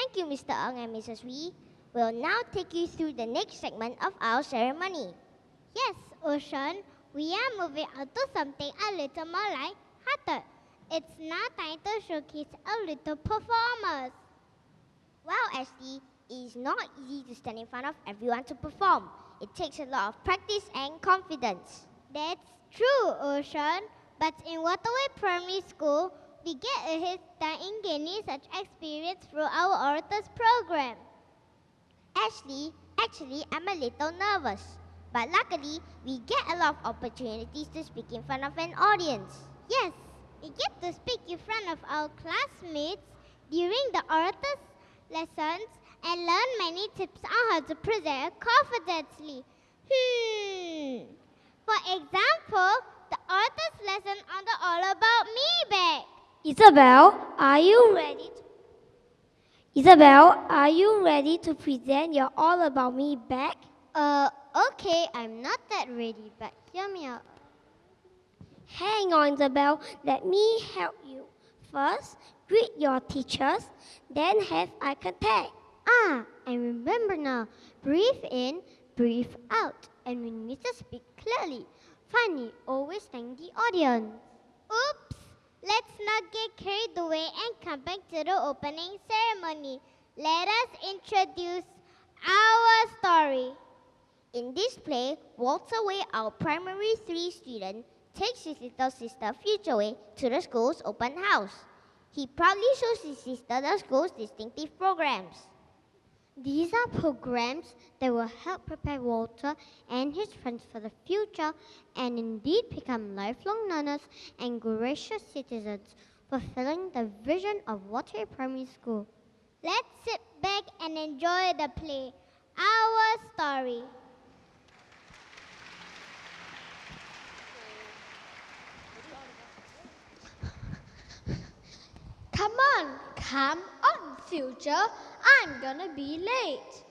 Thank you, Mr. Ong and Mrs. Wee. We'll now take you through the next segment of our ceremony. Yes, Ocean, we are moving on to something a little more light-hearted. It's now time to showcase our little performers. Wow, Ashley, it is not easy to stand in front of everyone to perform. It takes a lot of practice and confidence. That's true, Ocean. But in Waterway Primary School, we get a head start in gaining such experience through our Orators program. Ashley, actually, I'm a little nervous. But luckily, we get a lot of opportunities to speak in front of an audience. Yes, we get to speak in front of our classmates during the Orators lessons and learn many tips on how to present confidently. For example, the Orators lesson on the All About Me bag. Isabel, are you ready to present your All About Me bag? Okay, I'm not that ready, but hear me out. Hang on, Isabel. Let me help you. First, greet your teachers, then have eye contact. I remember now. Breathe in, breathe out. And we need to speak clearly. Finally, always thank the audience. Oops! Let's not get carried away and come back to the opening ceremony. Let us introduce our story. In this play, Walter Way, our primary 3 student, takes his little sister Future Way to the school's open house. He proudly shows his sister the school's distinctive programs. These are programs that will help prepare Walter and his friends for the future and indeed become lifelong learners and gracious citizens, fulfilling the vision of Waterway Primary School. Let's sit back and enjoy the play, our story. Come on, Future. I'm gonna be late.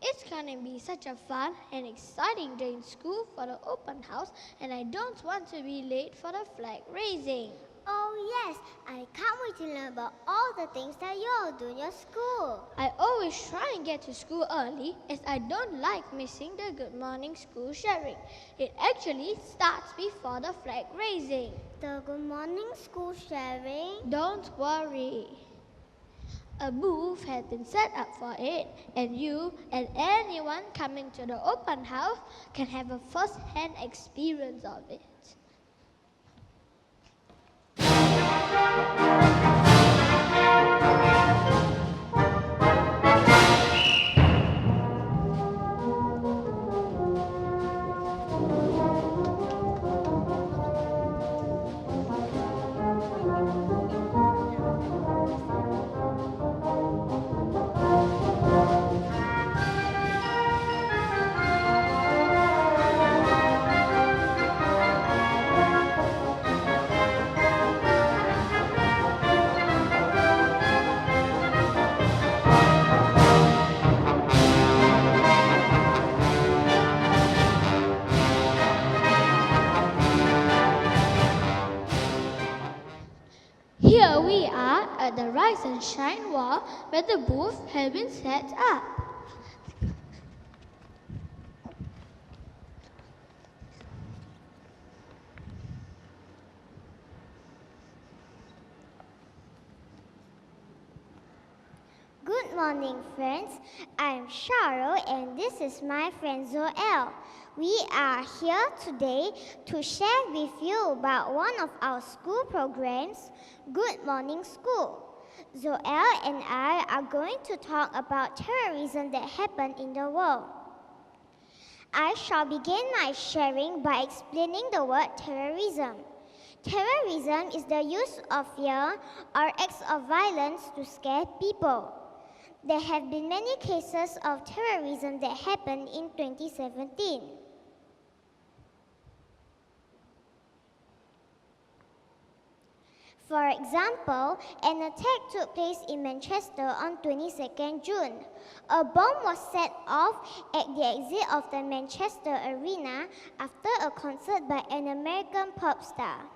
It's gonna be such a fun and exciting day in school for the open house, and I don't want to be late for the flag raising. Oh yes, I can't wait to learn about all the things that you all do in your school. I always try and get to school early as I don't like missing the good morning school sharing. It actually starts before the flag raising. The good morning school sharing? Don't worry. A booth has been set up for it, and you and anyone coming to the open house can have a first-hand experience of it. Here we are at the Rise and Shine wall where the booth has been set up. Good morning, friends. I'm Cheryl and this is my friend Zoel. We are here today to share with you about one of our school programs, Good Morning School. Zoel and I are going to talk about terrorism that happened in the world. I shall begin my sharing by explaining the word terrorism. Terrorism is the use of fear or acts of violence to scare people. There have been many cases of terrorism that happened in 2017. For example, an attack took place in Manchester on 22nd June. A bomb was set off at the exit of the Manchester Arena after a concert by an American pop star.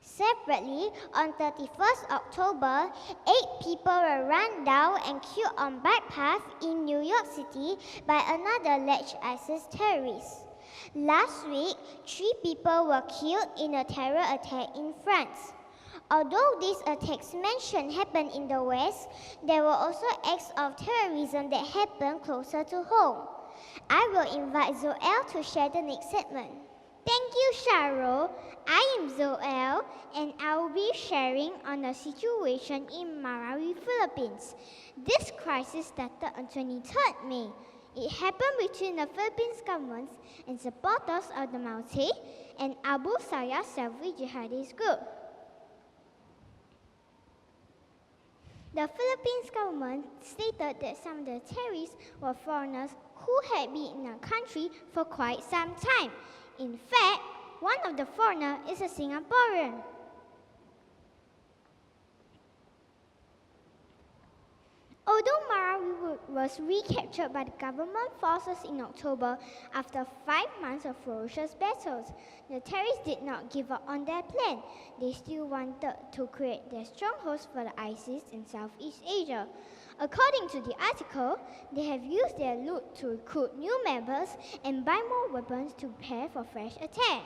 Separately, on 31st October, 8 people were run down and killed on bike path in New York City by another alleged ISIS terrorist. Last week, 3 people were killed in a terror attack in France. Although these attacks mentioned happened in the West, there were also acts of terrorism that happened closer to home. I will invite Zoel to share the next segment. Thank you, Sharo. I am Zoel, and I will be sharing on the situation in Marawi, Philippines. This crisis started on 23rd May. It happened between the Philippines government and supporters of the Maute and Abu Sayyaf Salvi-Jihadist group. The Philippines government stated that some of the terrorists were foreigners who had been in the country for quite some time. In fact, one of the foreigners is a Singaporean. Although Marawi was recaptured by the government forces in October after 5 months of ferocious battles, the terrorists did not give up on their plan. They still wanted to create their strongholds for the ISIS in Southeast Asia. According to the article, they have used their loot to recruit new members and buy more weapons to prepare for fresh attack.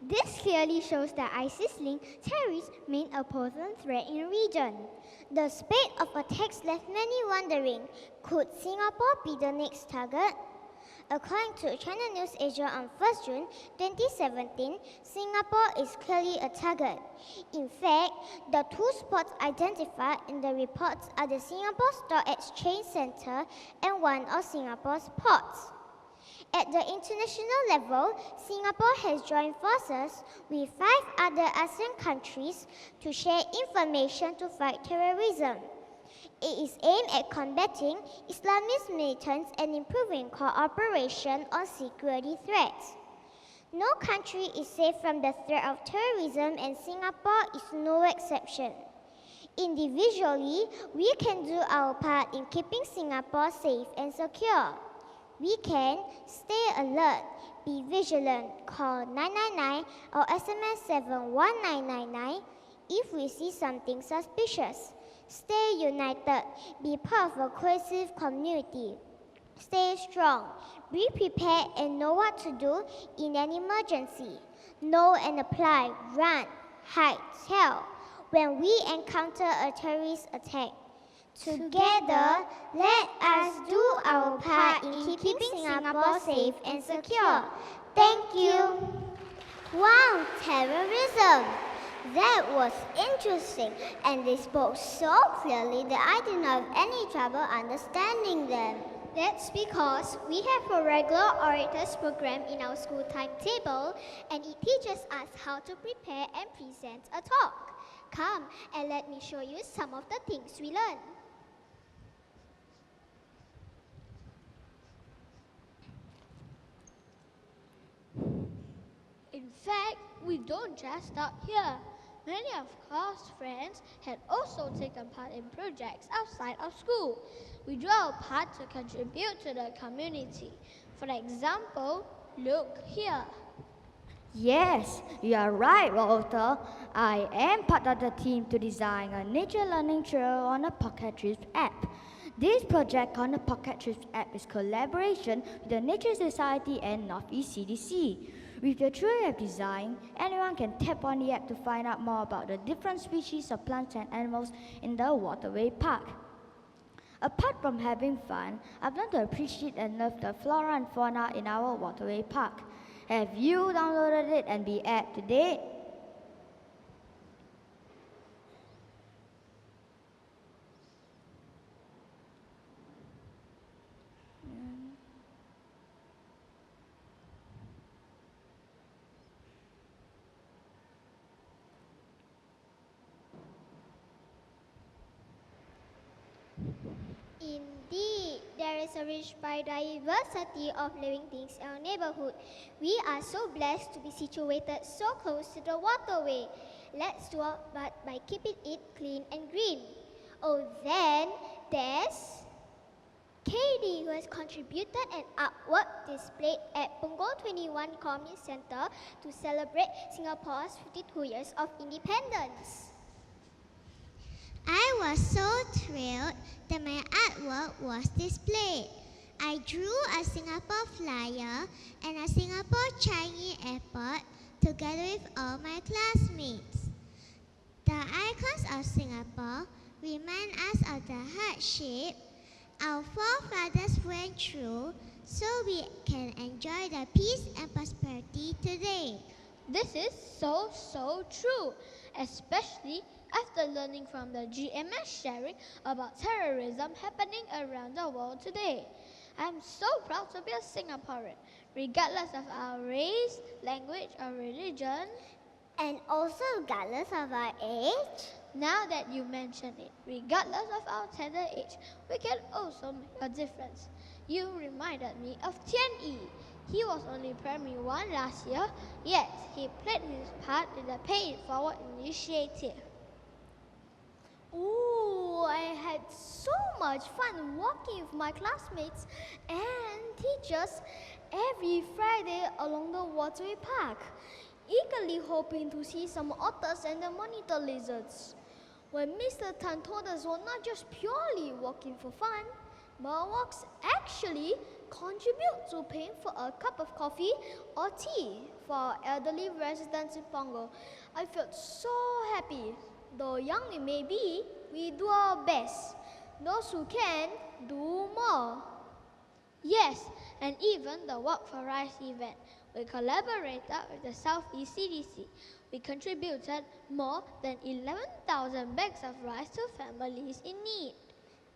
This clearly shows that ISIS-linked terrorists remain a potent threat in the region. The spate of attacks left many wondering, could Singapore be the next target? According to China News Asia on 1st June 2017, Singapore is clearly a target. In fact, the 2 spots identified in the reports are the Singapore Stock Exchange Centre and one of Singapore's ports. At the international level, Singapore has joined forces with 5 other ASEAN countries to share information to fight terrorism. It is aimed at combating Islamist militants and improving cooperation on security threats. No country is safe from the threat of terrorism, and Singapore is no exception. Individually, we can do our part in keeping Singapore safe and secure. We can stay alert, be vigilant, call 999 or SMS 71999 if we see something suspicious. Stay united, be part of a cohesive community. Stay strong, be prepared and know what to do in an emergency. Know and apply, run, hide, tell when we encounter a terrorist attack. Together, let us do our part in keeping Singapore safe and secure. Thank you. Wow, terrorism! That was interesting, and they spoke so clearly that I didn't have any trouble understanding them. That's because we have a regular orators program in our school timetable, and it teaches us how to prepare and present a talk. Come and let me show you some of the things we learned. In fact, we don't just stop here. Many of Carl's friends had also taken part in projects outside of school. We do our part to contribute to the community. For example, look here. Yes, you are right, Walter. I am part of the team to design a nature learning trail on the Pocket Trips app. This project on the Pocket Trips app is collaboration with the Nature Society and Northeast CDC. With the trail you have designed, anyone can tap on the app to find out more about the different species of plants and animals in the Waterway Park. Apart from having fun, I've learned to appreciate and love the flora and fauna in our Waterway Park. Have you downloaded it and be up to date? Indeed, there is a rich biodiversity of living things in our neighborhood. We are so blessed to be situated so close to the waterway. Let's do our part by keeping it clean and green. Oh, then there's Katie. Lee, who has contributed an artwork displayed at Punggol 21 Community Centre to celebrate Singapore's 52 years of independence. I was so thrilled that my artwork was displayed. I drew a Singapore flyer and a Singapore Changi Airport together with all my classmates. The icons of Singapore remind us of the hardship our forefathers went through so we can enjoy the peace and prosperity today. This is so true, especially after learning from the GMS sharing about terrorism happening around the world today. I'm so proud to be a Singaporean, regardless of our race, language, or religion. And also regardless of our age. Now that you mention it, regardless of our tender age, we can also make a difference. You reminded me of Tian Yi. He was only primary 1 last year, yet he played his part in the Pay It Forward initiative. Ooh, I had so much fun walking with my classmates and teachers every Friday along the Waterway Park, eagerly hoping to see some otters and the monitor lizards. When Mr. Tan told us we're not just purely walking for fun, but walks actually contribute to paying for a cup of coffee or tea for our elderly residents in Punggol, I felt so happy. Though young we may be, we do our best. Those who can, do more. Yes, and even the Walk for Rice event. We collaborated with the Southeast CDC. We contributed more than 11,000 bags of rice to families in need.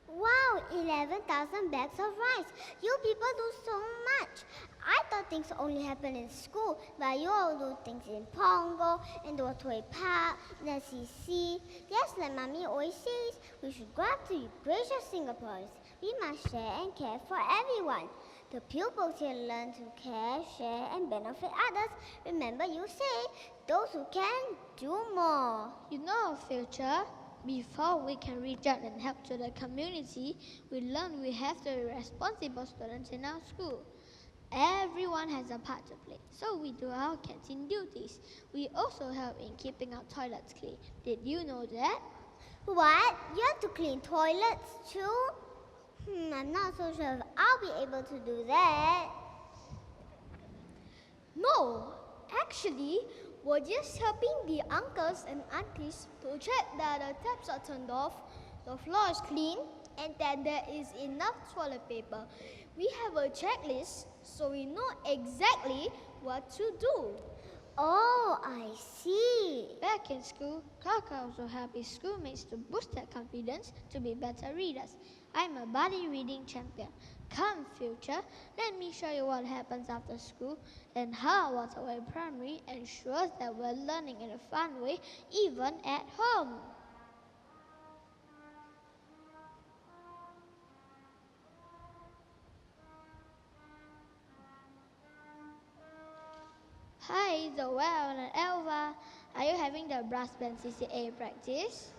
Wow, 11,000 bags of rice. You people do so much. I thought things only happen in school, but you all do things in Pongo, in the Waterway Park, in the CC. Yes, like Mommy always says, we should grow up to be gracious Singaporeans. We must share and care for everyone. The pupils here learn to care, share, and benefit others. Remember, you say, those who can, do more. You know, future, before we can reach out and help to the community, we learn we have to be responsible students in our school. Everyone has a part to play, so we do our canteen duties. We also help in keeping our toilets clean. Did you know that? What? You have to clean toilets too? I'm not so sure if I'll be able to do that. No, actually, we're just helping the uncles and aunties to check that the taps are turned off, the floor is clean, and that there is enough toilet paper. We have a checklist, so we know exactly what to do. Oh, I see. Back in school, Kaka also helped his schoolmates to boost their confidence to be better readers. I'm a buddy reading champion. Come, future, let me show you what happens after school and how Waterway Primary ensures that we're learning in a fun way, even at home. Hi, Zoel and Elva. Are you having the brass band CCA practice?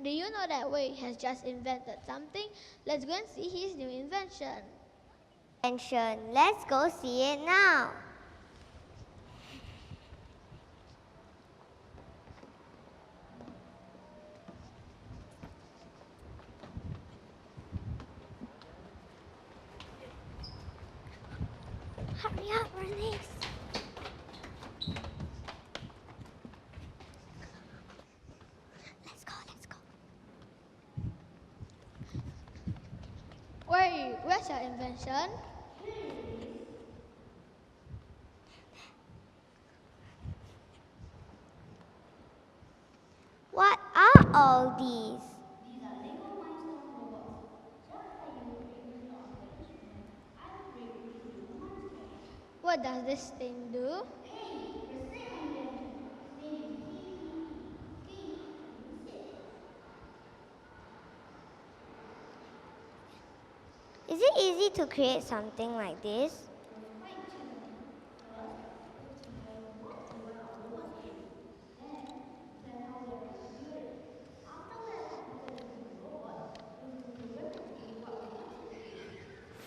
Do you know that Wei has just invented something? Let's go and see his new invention. Let's go see it now. Hurry up, Bernice. Let's go. Wei, where's your invention? What are all these? What does this thing do? Is it easy to create something like this?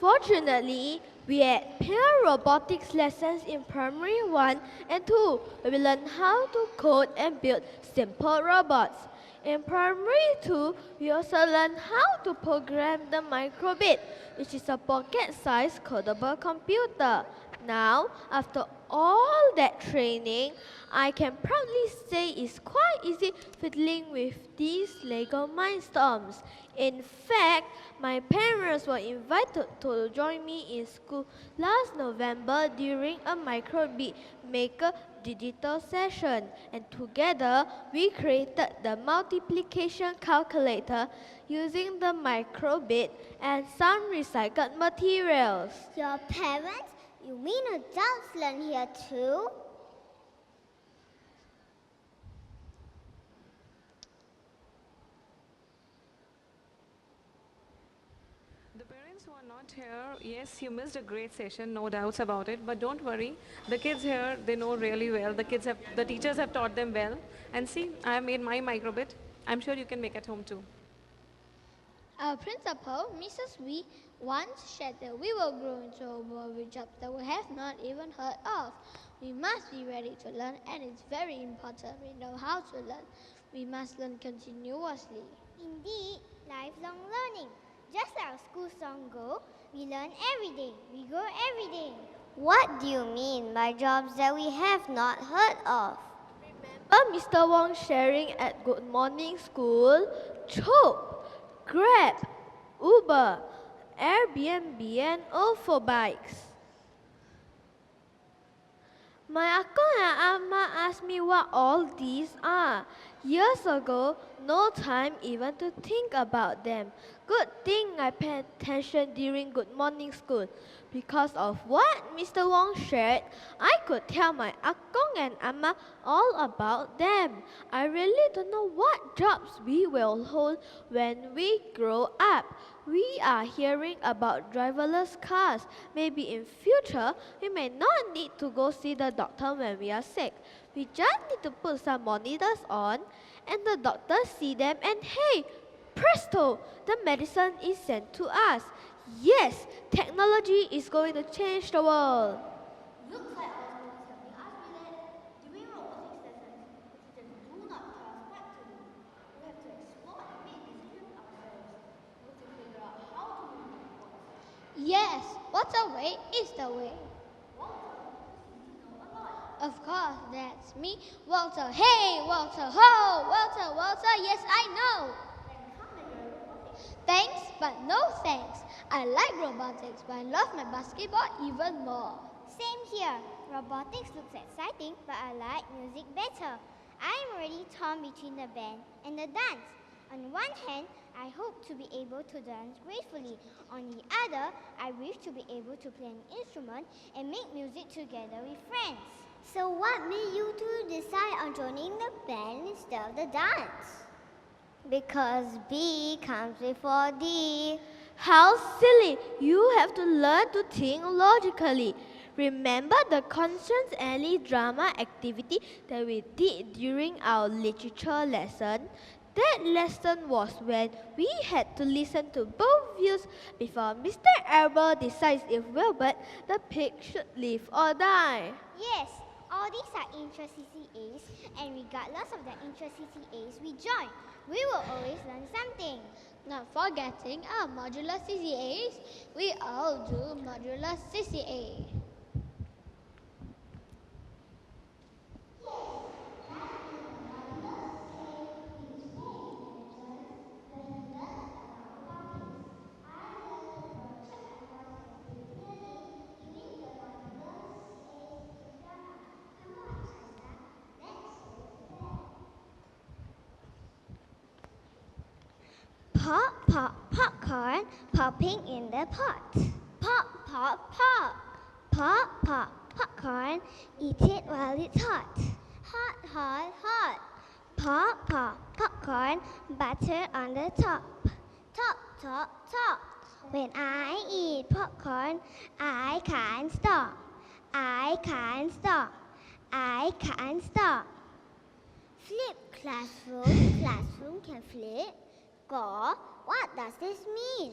Fortunately, we had pure robotics lessons in primary 1 and 2, where we learned how to code and build simple robots. In primary 2, we also learned how to program the microbit, which is a pocket-sized codable computer. Now, after all that training, I can proudly say it's quite easy fiddling with these Lego Mindstorms. In fact, my parents were invited to join me in school last November during a microbit maker digital session, and together we created the multiplication calculator using the microbit and some recycled materials. Your parents? You mean adults learn here too? The parents who are not here, yes, you missed a great session, no doubts about it. But don't worry, the kids here, they know really well. The teachers have taught them well. And see, I have made my microbit. I'm sure you can make at home too. Our principal, Mrs. Wee, once said that we will grow into a world with jobs that we have not even heard of. We must be ready to learn, and it's very important we know how to learn. We must learn continuously. Indeed, lifelong learning. Just like our school song goes, we learn every day, we grow every day. What do you mean by jobs that we have not heard of? Remember Mr. Wong sharing at Good Morning School? Chope, Grab, Uber, Airbnb and Ofo bikes. My uncle and Amma asked me what all these are. Years ago, no time even to think about them. Good thing I paid attention during Good Morning School. Because of what Mr. Wong shared, I could tell my Akong and Amma all about them. I really don't know what jobs we will hold when we grow up. We are hearing about driverless cars. Maybe in future, we may not need to go see the doctor when we are sick. We just need to put some monitors on and the doctors see them and hey, presto, the medicine is sent to us. Yes, technology is going to change the world. Looks like our school is helping us relate. During robotics lessons, the teachers do not tell us what to do. We have to explore and make decisions ourselves. We have to figure out how to move robots. Yes, what's the way is the way. Of course, that's me, Walter. Hey, Walter, ho! Walter, yes, I know. Thanks, but no thanks. I like robotics, but I love my basketball even more. Same here. Robotics looks exciting, but I like music better. I'm already torn between the band and the dance. On one hand, I hope to be able to dance gracefully. On the other, I wish to be able to play an instrument and make music together with friends. So what made you two decide on joining the band instead of the dance? Because B comes before D. How silly! You have to learn to think logically. Remember the Constance Alley drama activity that we did during our literature lesson? That lesson was when we had to listen to both views before Mr. Arbor decides if Wilbert the pig should live or die. Yes, all these are intra-CCAs, and regardless of the intra-CCAs we join, we will always learn something. Not forgetting our modular CCAs, we all do modular CCA. Pop, pop, popcorn popping in the pot. Pop, pop, pop. Pop, pop, popcorn. Eat it while it's hot. Hot, hot, hot. Pop, pop, popcorn. Butter on the top. Top, top, top. When I eat popcorn, I can't stop. I can't stop. I can't stop. Flip classroom. Classroom can flip. What does this mean?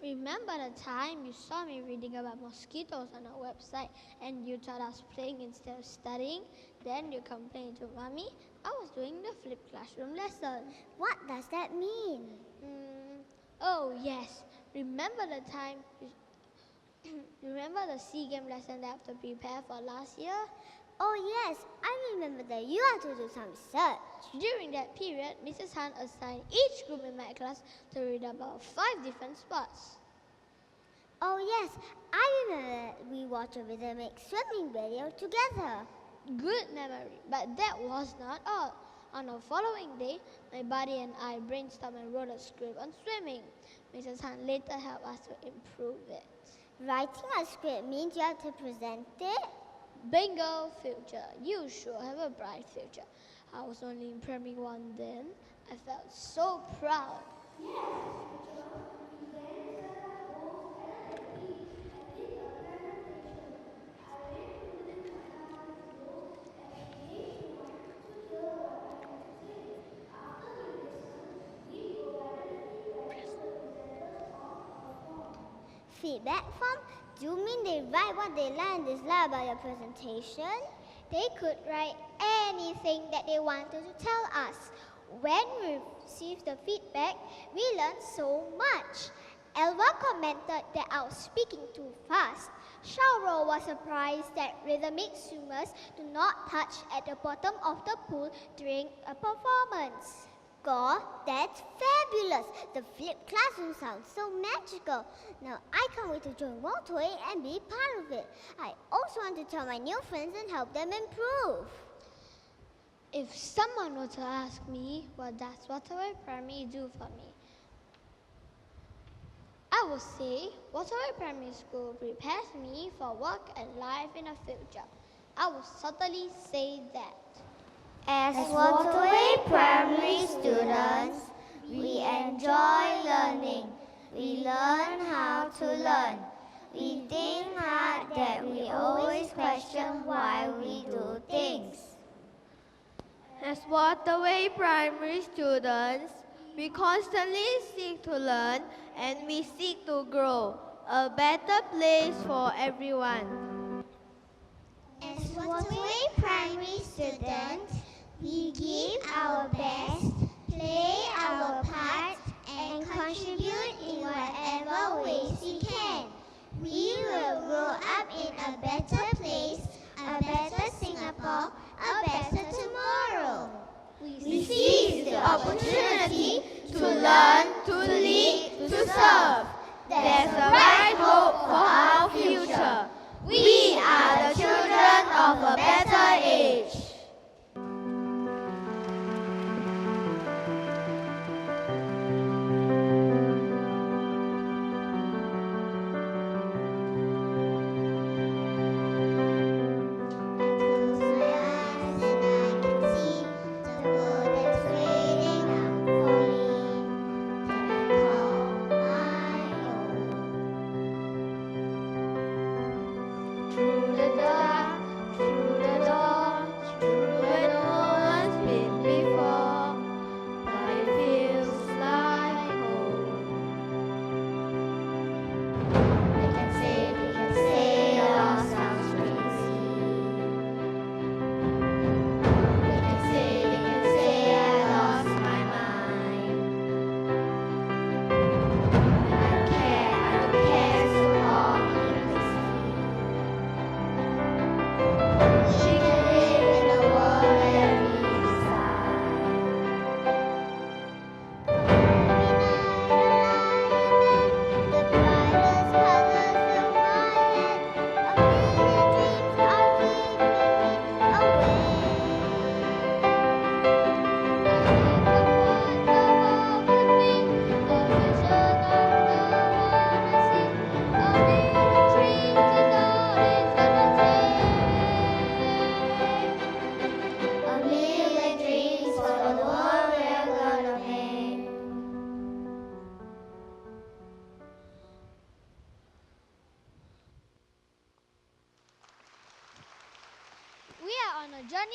Remember the time you saw me reading about mosquitoes on our website and you thought I was playing instead of studying? Then you complained to Mommy I was doing the flipped classroom lesson. What does that mean? Oh yes, remember the time remember the SEA game lesson that I have to prepare for last year? Oh yes, I remember that you had to do some research. During that period, Mrs. Han assigned each group in my class to read about 5 different spots. Oh yes, I remember that we watched a rhythmic swimming video together. Good memory, but that was not all. On the following day, my buddy and I brainstormed and wrote a script on swimming. Mrs. Han later helped us to improve it. Writing a script means you have to present it. Bingo, future. You sure have a bright future. I was only in primary 1 then. I felt so proud. Feedback form? Do you mean they write what they like and dislike about your presentation? They could write anything that they wanted to tell us. When we received the feedback, we learned so much. Elva commented that I was speaking too fast. Shauro was surprised that rhythmic swimmers do not touch at the bottom of the pool during a performance. God, that's fabulous! The flipped classroom sounds so magical. Now I can't wait to join Waterway and be part of it. I also want to tell my new friends and help them improve. If someone were to ask me what does Waterway Primary do for me, I would say Waterway Primary School prepares me for work and life in the future. I would certainly say that. As Waterway Primary students, we enjoy learning. We learn how to learn. We think hard that we always question why we do things. As Waterway Primary students, we constantly seek to learn and we seek to grow a better place for everyone. As Waterway Primary students, we give our best, play our part, and contribute in whatever ways we can. We will grow up in a better place, a better Singapore, a better tomorrow. We seize the opportunity to learn